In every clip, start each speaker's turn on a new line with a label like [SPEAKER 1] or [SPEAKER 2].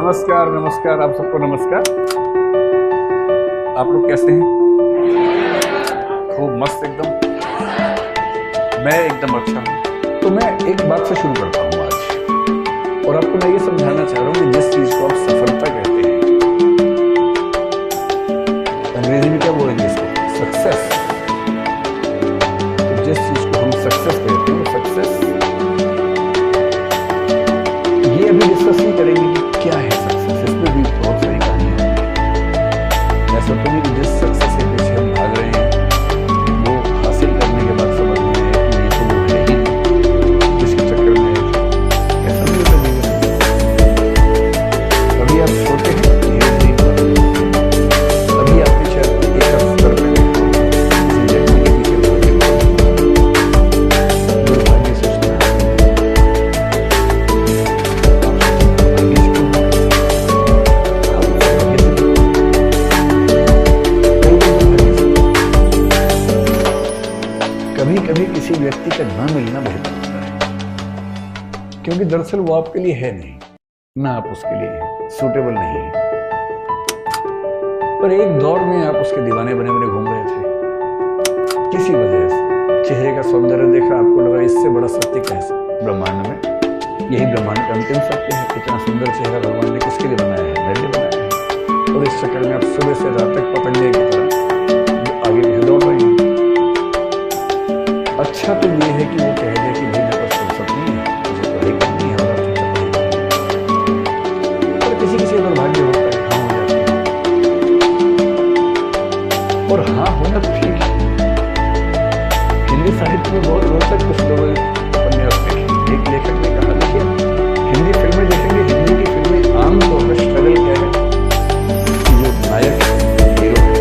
[SPEAKER 1] नमस्कार नमस्कार, आप सबको नमस्कार। आप लोग कैसे हैं? खूब मस्त एकदम। मैं एकदम अच्छा हूँ। तो मैं एक बात से शुरू करता हूँ आज, और आपको मैं ये समझाना चाह रहा हूँ कि जिस चीज को आप सफलता कहते हैं, अंग्रेजी में क्या बोलेंगे इसको? सक्सेस। तो जिस चीज को हम सक्सेस कहते हैं, सक्सेस, ये अभी डिस्कस नहीं करेंगे कि क्या है सक्सेस। इसमें भी बहुत सारी कहानियां होंगी। ऐसा तो नहीं कि जिस सक्सेस के पीछे हम भाग रहे हैं वो हासिल करने के बाद समझ में आए कि ये तो वो है ही नहीं, जिसके चक्कर में ऐसा नहीं होता जीवन। अभी आप छोटे हैं, धीरे धीरे अभी आपने शायद एक स्तर पे किसी व्यक्ति के पीछे भागे, दुर्भाग्य से कभी किसी व्यक्ति का ना मिलना बेहतर होता है, क्योंकि दरअसल वो आपके लिए है नहीं, ना आप उसके लिए सूटेबल नहीं है। पर एक दौर में आप उसके दीवाने बने बने घूम रहे थे किसी वजह से। चेहरे का सौंदर्य देखा, आपको लगा इससे बड़ा सत्य क्या है ब्रह्मांड में। यही ब्रह्मांड का अंतिम सत्य है। इतना सुंदर चेहरा भगवान ने किसके लिए बनाया है? मेरे लिए बनाया है। और इस चक्कर में आप सुबह से रात तक पतंगे की तरह आगे पीछे दौड़ रहे हैं। अच्छा तो ये है कि वो कह दे कि भाई मेरे पास फुर्सत नहीं है, मुझे पढ़ाई करनी है और और किसी किसी का दुर्भाग्य होता है, हाँ हो जाती है। और हाँ होना तो ठीक है। हिंदी साहित्य में बहुत रोचक कुछ लोग उपन्यास लिखे। एक लेखक ने कहा, देखिए हिंदी फिल्में देखेंगे, हिंदी की फिल्में आमतौर पर स्ट्रगल क्या है कि जो नायक है, हीरो है,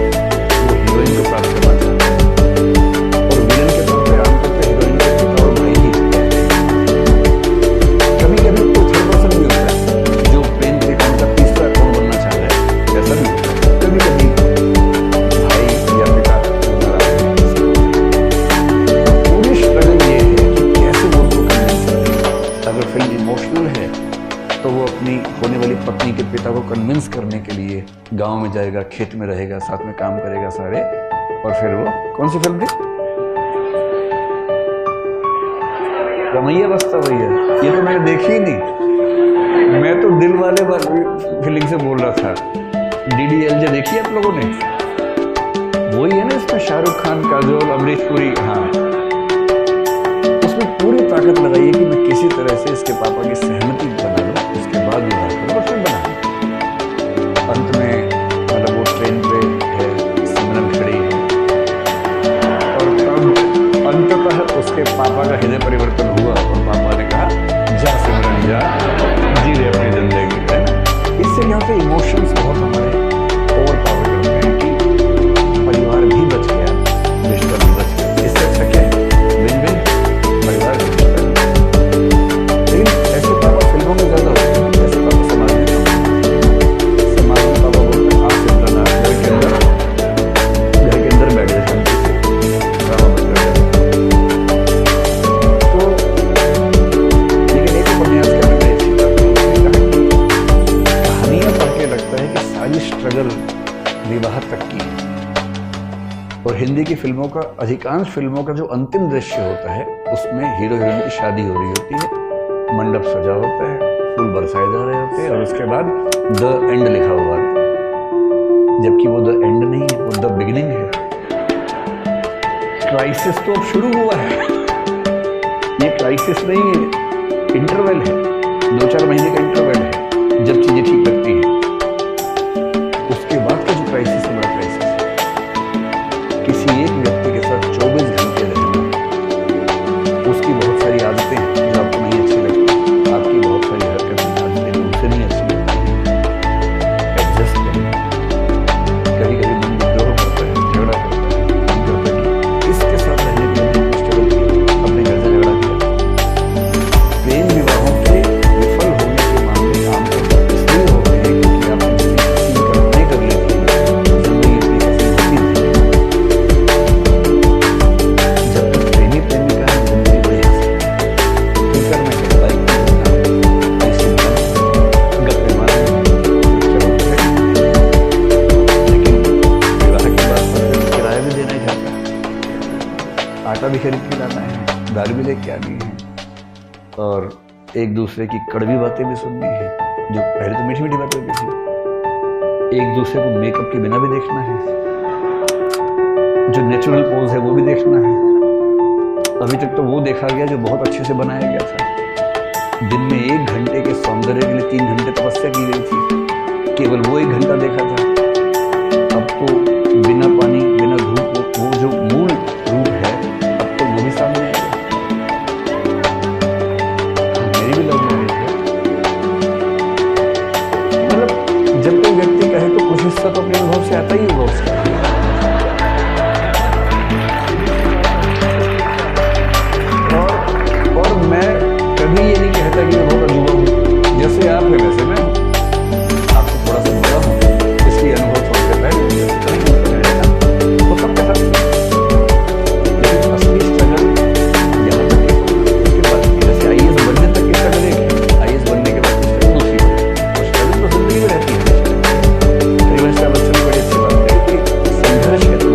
[SPEAKER 1] वो हीरोइन को प्राप्त करना चाहता है और विलन के तौर पर आमतौर पर हीरोइन के पिता और भाई ही। कभी कभी तो थर्ड पर्सन भी होता है जो प्रेम त्रिकोण का तीसरा कोण बनना चाह रहा है, ऐसा भी होता है। कभी कभी भाई या पिता पूरी स्ट्रगल ये है कि कैसे वो उनको कन्विंस करें। अगर फिल्म इमोशनल है तो वो अपनी होने वाली पत्नी के पिता को कन्विंस करने के लिए गांव में जाएगा, खेत में रहेगा, साथ में काम करेगा सारे, और फिर वो कौन सी फिल्म थी? रमैया बस्ता भैया। ये तो मैंने देखी ही नहीं। मैं तो दिल वाले फीलिंग से बोल रहा था। DDLJ देखी है आप लोगों ने? वही है ना, इसमें शाहरुख खान, काजोल, अमरीश पुरी। हाँ, उसमें पूरी ताकत लगाई है कि मैं किसी तरह से इसके पापा की सहमति बना लूं, उसके बाद विवाह करूं, और फिर बना। अंत में मतलब वो ट्रेन पे है, सिमरन खड़ी है, और तब अंततः उसके पापा का हृदय परिवर्तन हुआ और पापा ने कहा, जा सिमरन जा, जी ले अपनी जिंदगी, है ना। इससे यहाँ पे इमोशंस बहुत हमारे ओवर पावर करते हैं कि परिवार भी बच गया, रिश्ता भी बच गया। इससे अच्छा क्या है? विन विन, परिवार भी बच गया। लेकिन ऐसे पापा फिल्मों में ज्यादा होते हैं, ऐसे पापा समाज में कम होते हैं। समाज में पापा बोलते हैं, आप सिमरन घर के अंदर बैठ जाए शांति से, ड्रामा मत कर। तो लेकिन एक उपन्यास के अंदर अच्छी बात कहानियां पढ़ के लगता है कि सारी स्ट्रगल विवाह तक की है। और हिंदी की फिल्मों का, अधिकांश फिल्मों का जो अंतिम दृश्य होता है उसमें हीरो हीरोइन की शादी हो रही होती है, मंडप सजा होता है, फूल बरसाए जा रहे होते हैं, और उसके बाद द एंड लिखा हुआ है, जबकि वो द एंड नहीं है, वो द बिगिनिंग है। क्राइसिस तो अब शुरू हुआ है। ये क्राइसिस नहीं है, इंटरवल है, 2-4 महीने का इंटरवल है, जब चीजें ठीक लगती हैं। उसके बाद का जो क्राइसिस है, बड़ा क्राइसिस है। किसी एक व्यक्ति के साथ 24 घंटे रहना, उसकी बहुत सारी आदतें हैं जो आपको नहीं अच्छी लगती, आपकी बहुत सारी हरकतें आदतें जो उनसे नहीं अच्छी लगती हैं, एडजस्ट करें। कभी कभी मन विद्रोह करता है, झगड़ा करता है, मन करता है कि इसके साथ रहने के लिए स्ट्रगल की, अपने घर से झगड़ा किया। प्रेम विवाहों के विफल होने के मामले आमतौर पर इसलिए होते हैं क्योंकि आपने जितनी हसीन कल्पनाएं कर ली थी, जिंदगी इतनी हसीन होती थी, जब तक प्रेमी प्रेमिका है जिंदगी बड़ी हसीन। दाल भी लेके आनी है और एक दूसरे की कड़वी बातें भी सुननी है, जो पहले तो मीठी मीठी बातें होती थी। एक दूसरे को मेकअप के बिना भी देखना है, जो नेचुरल पोज है वो भी देखना है। अभी तक तो वो देखा गया जो बहुत अच्छे से बनाया गया था। दिन में 1 घंटे के सौंदर्य के लिए 3 घंटे तपस्या की गई थी, केवल वो 1 घंटा देखा था। अब तो बिना पानी बिना धूप वो जो मूल रूप है अब तो वो भी सामने आएगा। मेरी भी लव मैरिज है। मतलब जब कोई व्यक्ति कहे तो कुछ हिस्सा तो अपने अनुभव से आता ही होगा उसका। और मैं कभी ये नहीं कहता कि मैं बहुत अजूबा हूँ। जैसे आप है वैसे मैं आपको थोड़ा सा बड़ा हूँ, इसलिए अनुभव थोड़ा सा पहले वो सब के साथ। लेकिन असली स्ट्रगल यहाँ तक उसके बाद जैसे IAS बनने तक की स्ट्रगल एक है, IAS बनने के बाद दूसरी स्ट्रगल तो जिंदगी में रहती है। हरिवंश रावत से बड़ी अच्छी बात है कि संघर्ष है तो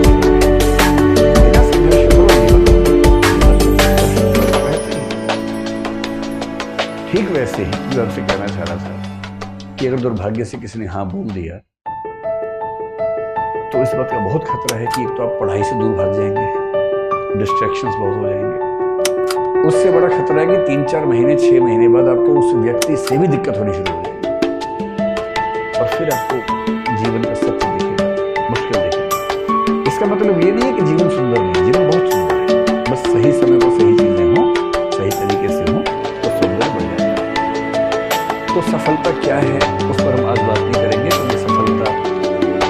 [SPEAKER 1] बिना संघर्ष हो ठीक वैसे ही मैं आपसे कहना चाह रहा था कि अगर दुर्भाग्य से किसी ने हाँ बोल दिया तो इस बात का बहुत खतरा है कि एक तो आप पढ़ाई से दूर भाग जाएंगे, डिस्ट्रैक्शंस बहुत हो जाएंगे। उससे बड़ा खतरा है कि 3-4 महीने 6 महीने बाद आपको उस व्यक्ति से भी दिक्कत होनी शुरू हो जाएगी और फिर आपको जीवन का सत्य दिखेगा, मुश्किल दिखेगा। इसका मतलब ये नहीं है कि जीवन सुंदर नहीं, जीवन बहुत सुंदर है। बस सही समय पर सही चीजें हों, सही तरीके से हों तो सुंदर बन जाता है। तो सफलता क्या है उस पर हम आज बात नहीं करेंगे, क्योंकि सफलता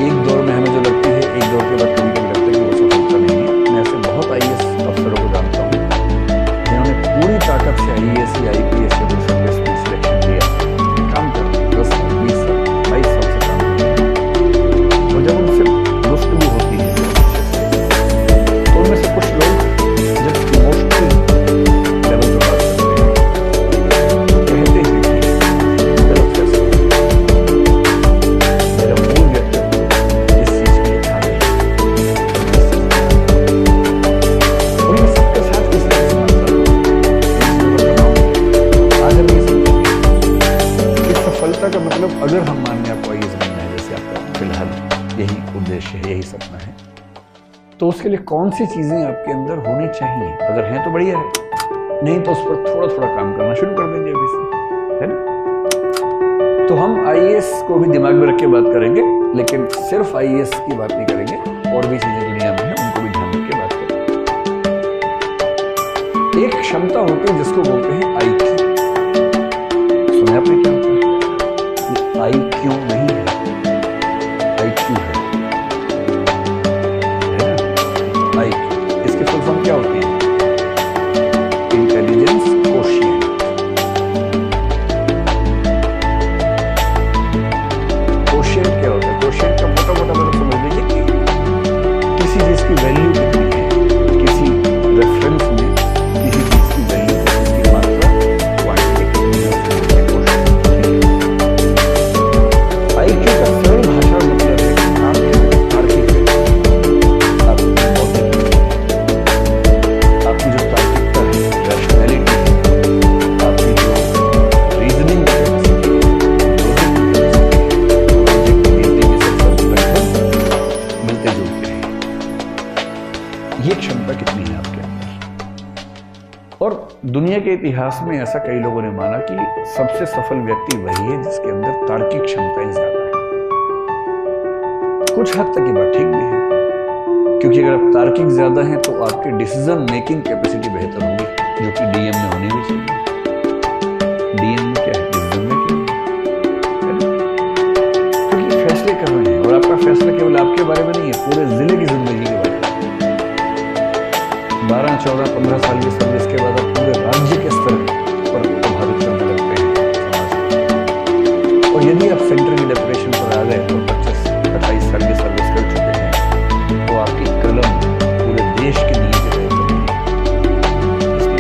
[SPEAKER 1] एक दौर में हमें जो लगती है, एक दौर के बाद कभी कभी लगता है कि वो सफलता नहीं है। मैं ऐसे बहुत IAS अफसरों को जानता हूँ जिन्होंने पूरी ताकत से IAS या IPS या दूसरे में सिलेक्शन लिया, काम करते हैं 10 साल 20 साल 22 साल से काम करते हैं। और जब उनसे गुफ्तगू होती है तो उनमें से कुछ लोग जब इमोशनल लेवल पर बात करते हैं तो कहते हैं कि गलत फैसला, मेरा मूल व्यक्तित्व इस चीज के लिए था और मैं सबके साथ किस तरह से मानता हूँ। आज हम ये समझेंगे कि सफलता का मतलब, अगर हम मानने आपको IAS बनना है जैसे आपका फिलहाल यही उद्देश्य है, यही सपना है, तो उसके लिए कौन सी चीजें आपके अंदर होनी चाहिए। अगर हैं तो बढ़िया है, नहीं तो उस पर थोड़ा थोड़ा काम करना शुरू कर देंगे अभी से, है ना। तो हम IAS को भी दिमाग में रख के बात करेंगे, लेकिन सिर्फ IAS की बात नहीं करेंगे, और भी चीजें दुनिया में हैं उनको भी ध्यान रख के बात करेंगे। एक क्षमता होती है जिसको बोलते हैं IQ। सुना आपने क्या होता है? ये IQ नहीं है, IQ है ना। IQ इसकी फुल फॉर्म क्या होती है? Intelligence quotient. कोशिएंट क्या होता है? कोशिएंट का मोटा मोटा मतलब समझ लीजिए कि किसी चीज की वैल्यू कितनी है, किसी रेफरेंस में किसी चीज की वैल्यू, उसकी मात्रा, क्वांटिटी कितनी है, IQ का सरल भाषा मतलब है कि आपके तार्किक है, आपकी बौद्धिक है, आपकी जो तार्किकता है, रैशनैलिटी है, आपकी जो रीजनिंग कैपेसिटी मिलते जुलते हैं, ये क्षमता कितनी है आपके अंदर। और दुनिया के इतिहास में ऐसा कई लोगों ने माना कि सबसे सफल व्यक्ति वही है जिसके अंदर तार्किक क्षमताएं ज्यादा है। कुछ हद तक ये बात ठीक भी है, क्योंकि अगर आप तार्किक ज्यादा हैं तो आपकी डिसीजन मेकिंग कैपेसिटी बेहतर होगी, जो कि DM में होनी भी चाहिए। DM में क्या है? डिसीजन मेकिंग, क्योंकि फैसले कर रहे हैं और आपका फैसला केवल आपके बारे में नहीं है, पूरे जिले की जिंदगी के बारे में। 12, 14, 15 साल की सर्विस के बाद आप पूरे राज्य के स्तर पर प्रभावित करने लगते हैं समाज को। और यदि आप सेंटर की डेकोरेशन पर आ गए और 25-28 साल की सर्विस कर चुके हैं तो आपकी कलम पूरे देश के लिए बेहतर है। इसकी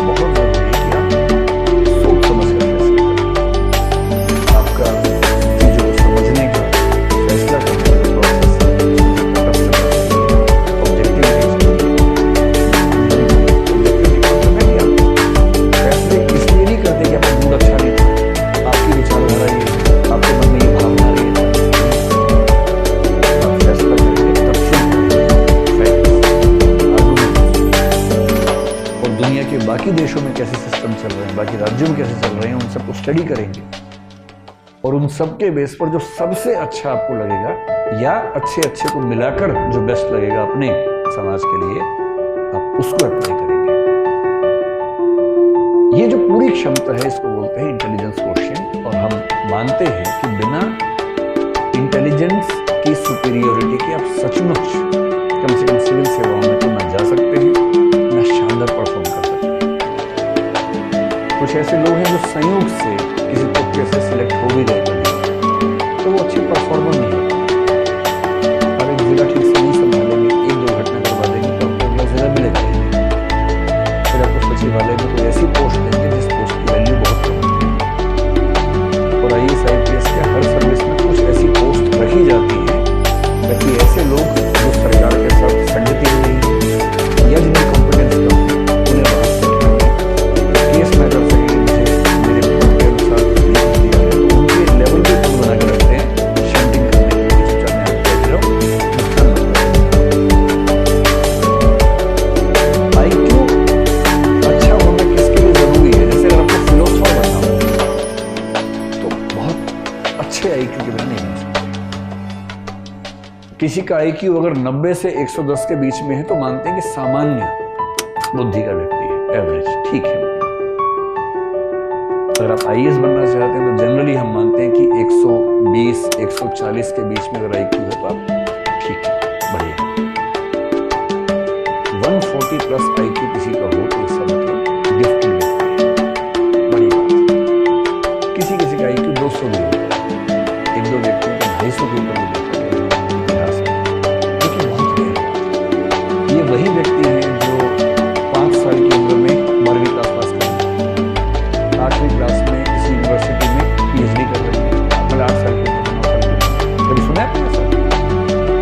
[SPEAKER 1] देशों में कैसे सिस्टम चल रहे हैं, बाकी राज्यों में कैसे चल रहे हैं, उन सबको स्टडी करेंगे और उन सब के बेस पर जो सबसे अच्छा आपको लगेगा या अच्छे अच्छे को मिलाकर जो बेस्ट लगेगा अपने समाज के लिए, आप उसको अप्लाई करेंगे। ये जो पूरी क्षमता है इसको बोलते हैं इंटेलिजेंस क्वोशिएंट। और हम मानते हैं कि बिना इंटेलिजेंस की सुपीरियोरिटी के आप सचमुच कम से कम सिविल सेवाओं में तो ना जा सकते हैं ना शानदार परफॉर्म कर सकते हैं। कुछ ऐसे लोग हैं जो संयोग से किसी तुक्के से सिलेक्ट हो भी गए तो वो अच्छे परफॉर्मर नहीं होते। अगर एक जिला ठीक से नहीं संभालेंगे, एक दो घटना करवा देंगे तो आपको अगला जिला मिलेगा ही नहीं। फिर आपको सचिवालय में कोई ऐसी पोस्ट देंगे जिस पोस्ट की वैल्यू बहुत कम है। और IAS IPS के हर सर्विस में कुछ ऐसी पोस्ट रखी जाती है ताकि ऐसे लोग जो सरकार के साथ संगति में नहीं है या जिनकी कॉम्पिटेंस कम है उन्हें वहां से केस में कर सकेंगे। मुझे मेरे पद के अनुसार दिया है तो उनके लेवल भी कम बना के रखते हैं शंटिंग करने के लिए। चाहे आप बैठ जाओ, नुकसान मत करो। IQ अच्छा होना किसके लिए जरूरी है? जैसे अगर आपको फिलोसोफर बनना हो तो बहुत अच्छे IQ के बिना नहीं बन सकते। किसी का IQ अगर 90 से 110 के बीच में है तो मानते हैं कि सामान्य बुद्धि का व्यक्ति है, एवरेज, ठीक है। अगर आप IAS बनना चाहते हैं तो जनरली हम मानते हैं कि 120 140 के बीच में अगर IQ है तो आप ठीक है, बढ़िया। 140 प्लस IQ किसी का हो तो इसका मतलब गिफ्टेड व्यक्ति है, बड़ी बात। किसी किसी का IQ 200 भी होता है, एक दो व्यक्तियों का 250 के ऊपर भी देखा गया इतिहास में, लेकिन बहुत रेयर बात। ये वही व्यक्ति हैं जो 5 साल की उम्र में 12वीं क्लास पास कर रहे हैं, 8वीं क्लास में इस यूनिवर्सिटी में PhD कर रहे हैं, मतलब 8 साल की उम्र, 9 साल की उम्र। कभी सुना है ऐसा?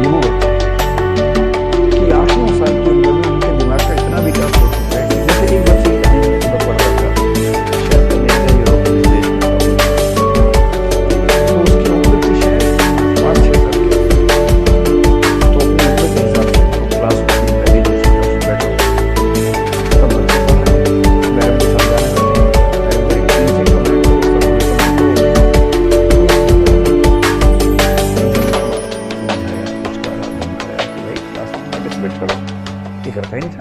[SPEAKER 1] ये वो व्यक्ति है कि 8-9 साल की उम्र में उनके दिमाग का इतना विकास हो चुका है कि जैसे एक बच्चे की कहानी में पढ़ रहा था, शायद अमेरिका यूरोप के देश में था, तो उसकी उम्र थी शायद 5-6 साल की। तो अपनी उम्र के हिसाब से क्लास में पहली दूसरी क्लास में बैठो, सब बच्चे पढ़ रहे हैं, मैडम को समझाने लगे, मैडम मेरे 3 से कम है तो सब ये करता ही नहीं था।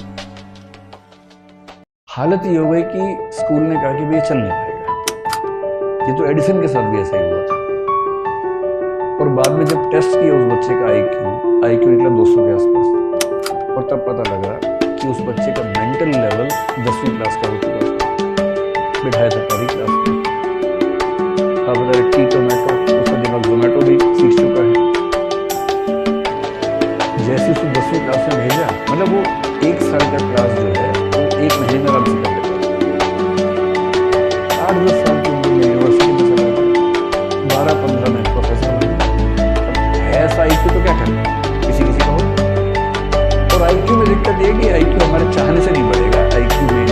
[SPEAKER 1] हालत ये हो गई कि स्कूल ने कहा कि भाई चल नहीं पाएगा। ये तो एडिसन के साथ भी ऐसा ही हुआ था। और बाद में जब टेस्ट किया उस बच्चे का IQ निकला 200 के आसपास, और तब पता लगा कि उस बच्चे का मेंटल लेवल 10वीं क्लास का हो चुका था, बिठाया था पहली क्लास में। अब अगर टी टोमेटो, उसका दिमाग जोमेटो भी सीख चुका है। जैसे उसको 10वीं क्लास में भेजा, मतलब वो 1 साल का क्लास जो है वो 1 महीने में आराम से कर लेता है। 8-10 साल की उम्र में यूनिवर्सिटी में चला गया, 12-15 में प्रोफेसर बन गया। है ऐसा IQ तो क्या करें, किसी किसी का हो। और IQ में दिक्कत ये कि IQ हमारे चाहने से नहीं बढ़ेगा। IQ में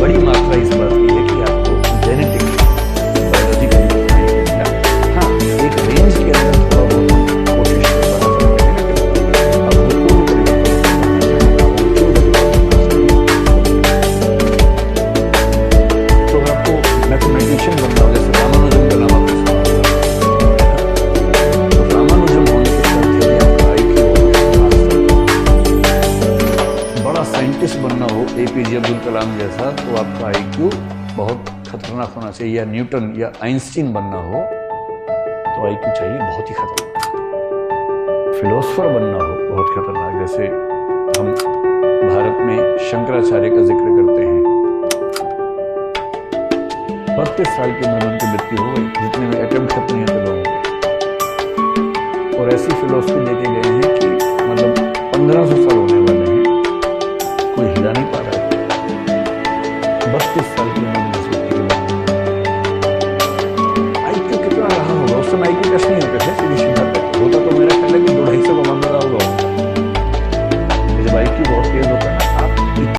[SPEAKER 1] बड़ी मात्रा इस बात की है कि आपको जेनेटिक बायोलॉजिकली हाँ एक रेंज के अंदर थोड़ा बहुत कोशिश बढ़ा सकते हैं, लेकिन अब पूर्ण तो आपको मैथमेटिशियन बनना हो, जैसे रामानुजम का नाम आपने सुना होगा, तो रामानुजम होने के साथ यदि आपका IQ बड़ा साइंटिस्ट बनना हो APJ अब्दुल कलाम जैसा, तो आपका IQ बहुत खतरनाक होना चाहिए। या न्यूटन या आइंस्टीन बनना हो तो IQ चाहिए बहुत ही खतरनाक। फिलोसोफर बनना हो बहुत खतरनाक, जैसे हम भारत में शंकराचार्य का जिक्र करते हैं, 32 साल की उम्र में उनकी मृत्यु हो गई, जितने में अटेम्प्ट खत्म नहीं होते लोगों के। और ऐसी फिलोसफी देके गए हैं कि मतलब 1500 साल होने वाले हैं, कोई हिला नहीं पा रहा है। 32 साल की उम्र में इस व्यक्ति की IQ कितना रहा होगा? उस समय IQ टेस्ट नहीं होते थे, सीधी सी